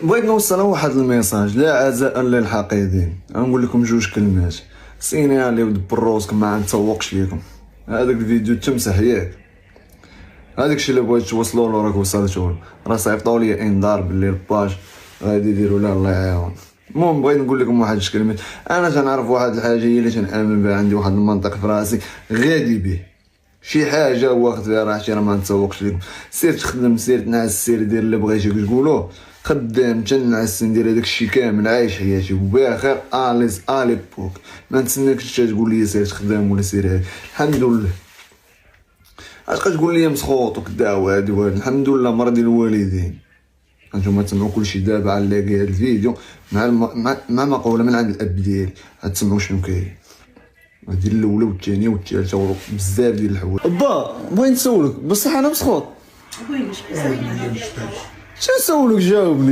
بغيت نوصل واحد الميساج لا عزاء للحقيدين. غنقول لكم جوج كلمات: سيني ودبر روسكم ما نتسوقش ليكم. هذاك الفيديو تمسح ياك، هذاك الشيء اللي بغيت توصلوا له راك وصلتوا له. راه صيفطوا لي انذار باللي الباج غادي يديروا لها الله يعاون. المهم بغيت نقول لكم واحد الكلمات. انا تنعرف واحد الحاجه هي اللي تنامن بها، عندي واحد المنطق في راسي غادي به شي حاجه واخد فيها راحتي، راه ما نتسوقش لكم. سير تخدم، سير تنعس، سير دير اللي بغيتي تقولوه. خدام تنعس، ندير هذاك الشيء كامل، عايش حياتي وباخر اليز الي بوك. ما نتسناكش تقول لي سير تخدم ولا سير هذا. الحمد لله اش كتقول لي مسخوط وكداوه هادي وهاد. الحمد لله مرضي الوالدين. انتم تسمعوا كلشي دابا على لاقي هذا الفيديو مع مقوله من عند الاب ديالي. غتسمعوا شنو كاين. هادي الاولى والثانيه والثالثه وبزاف ديال الحوايج. با بغيت نسولك بصح انا مسخوط. وين شنو نسولك؟ جاوبني.